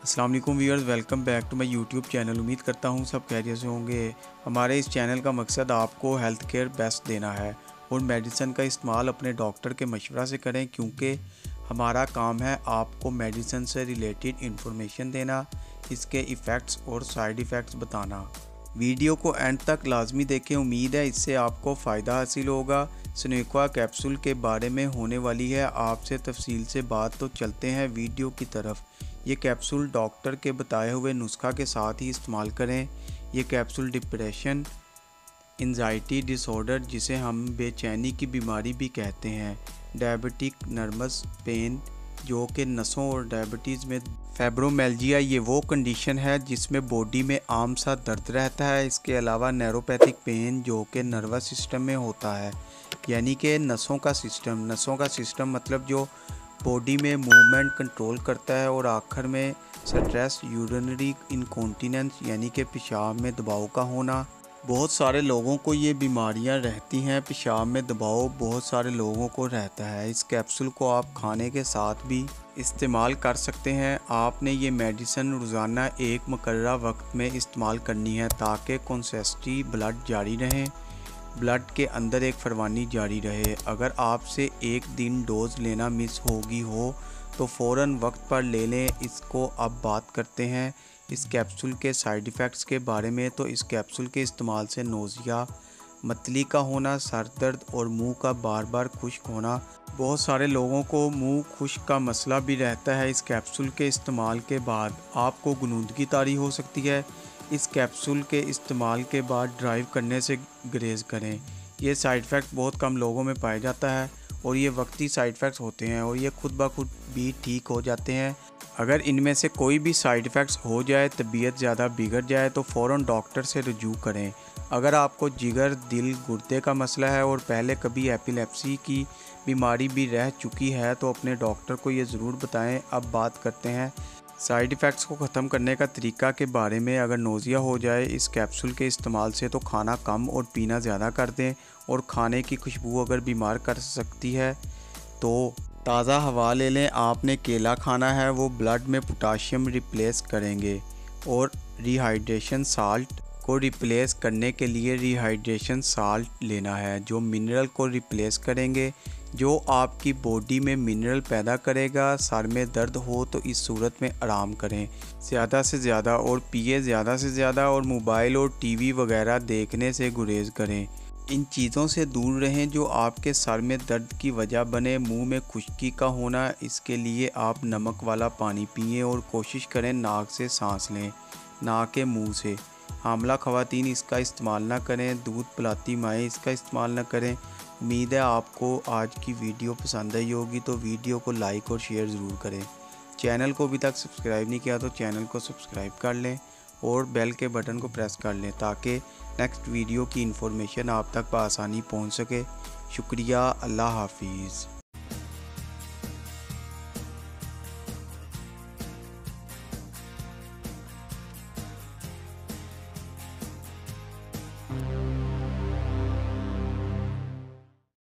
अस्सलाम वालेकुम viewers, welcome back to my YouTube channel. उम्मीद करता हूँ सब खैरियत से होंगे। हमारे इस चैनल का मकसद आपको हेल्थ केयर बेस्ट देना है और मेडिसिन का इस्तेमाल अपने डॉक्टर के मशवरा से करें, क्योंकि हमारा काम है आपको मेडिसिन से रिलेटेड इन्फॉर्मेशन देना, इसके इफ़ेक्ट्स और साइड इफ़ेक्ट्स बताना। वीडियो को एंड तक लाजमी देखें, उम्मीद है इससे आपको फ़ायदा हासिल होगा। स्नेक्वा कैप्सूल के बारे में होने वाली है आपसे तफसील से बात, तो चलते हैं वीडियो की तरफ। ये कैप्सूल डॉक्टर के बताए हुए नुस्खा के साथ ही इस्तेमाल करें। ये कैप्सूल डिप्रेशन, एंजाइटी डिसऑर्डर जिसे हम बेचैनी की बीमारी भी कहते हैं, डायबिटिक नर्वस पेन जो कि नसों और डायबिटीज़ में, फाइब्रोमियाल्जिया ये वो कंडीशन है जिसमें बॉडी में आम सा दर्द रहता है। इसके अलावा न्यूरोपैथिक पेन जो कि नर्वस सिस्टम में होता है, यानी कि नसों का सिस्टम मतलब जो बॉडी में मूवमेंट कंट्रोल करता है। और आखिर में स्ट्रेस, यूरिनरी इनकॉन्टिनेंस यानी कि पेशाब में दबाव का होना। बहुत सारे लोगों को ये बीमारियां रहती हैं, पेशाब में दबाव बहुत सारे लोगों को रहता है। इस कैप्सूल को आप खाने के साथ भी इस्तेमाल कर सकते हैं। आपने ये मेडिसिन रोज़ाना एक मुकर्ररा वक्त में इस्तेमाल करनी है ताकि कंसिस्टेंसी ब्लड जारी रहे, ब्लड के अंदर एक फरवानी जारी रहे। अगर आपसे एक दिन डोज लेना मिस होगी हो तो फ़ौरन वक्त पर ले लें। इसको अब बात करते हैं इस कैप्सूल के साइड इफ़ेक्ट्स के बारे में। तो इस कैप्सूल के इस्तेमाल से नोज़िया, मतली का होना, सर दर्द और मुंह का बार बार खुश्क होना। बहुत सारे लोगों को मुंह खुश्क का मसला भी रहता है। इस कैप्सूल के इस्तेमाल के बाद आपको गुनूदगी तारी हो सकती है। इस कैप्सूल के इस्तेमाल के बाद ड्राइव करने से गुरेज करें। ये साइड इफ़ेक्ट बहुत कम लोगों में पाया जाता है और ये वक्ती साइड इफ़ेक्ट्स होते हैं और ये खुद ब खुद भी ठीक हो जाते हैं। अगर इनमें से कोई भी साइड इफ़ेक्ट्स हो जाए, तबीयत ज़्यादा बिगड़ जाए तो फ़ौरन डॉक्टर से रुजू करें। अगर आपको जिगर, दिल, गुर्दे का मसला है और पहले कभी एपिलेप्सी की बीमारी भी रह चुकी है तो अपने डॉक्टर को ये ज़रूर बताएं। अब बात करते हैं साइड इफ़ेक्ट्स को ख़त्म करने का तरीका के बारे में। अगर नोज़िया हो जाए इस कैप्सूल के इस्तेमाल से तो खाना कम और पीना ज़्यादा कर दें। और खाने की खुशबू अगर बीमार कर सकती है तो ताज़ा हवा ले लें। आपने केला खाना है, वो ब्लड में पोटाशियम रिप्लेस करेंगे। और रिहाइड्रेशन साल्ट को रिप्लेस करने के लिए रिहाइड्रेशन साल्ट लेना है जो मिनरल को रिप्लेस करेंगे, जो आपकी बॉडी में मिनरल पैदा करेगा। सर में दर्द हो तो इस सूरत में आराम करें ज़्यादा से ज़्यादा और पिए ज़्यादा से ज़्यादा। और मोबाइल और टीवी वगैरह देखने से गुरेज करें। इन चीज़ों से दूर रहें जो आपके सर में दर्द की वजह बने। मुंह में खुश्की का होना, इसके लिए आप नमक वाला पानी पिएं और कोशिश करें नाक से सांस लें, ना कि मुँह से। हामला ख़वातीन इसका इस्तेमाल ना करें। दूध पिलाती माएँ इसका इस्तेमाल ना करें। उम्मीद है आपको आज की वीडियो पसंद आई होगी, तो वीडियो को लाइक और शेयर ज़रूर करें। चैनल को अभी तक सब्सक्राइब नहीं किया तो चैनल को सब्सक्राइब कर लें और बेल के बटन को प्रेस कर लें ताकि नेक्स्ट वीडियो की इन्फॉर्मेशन आप तक बआसानी पहुंच सके। शुक्रिया, अल्लाह हाफिज़।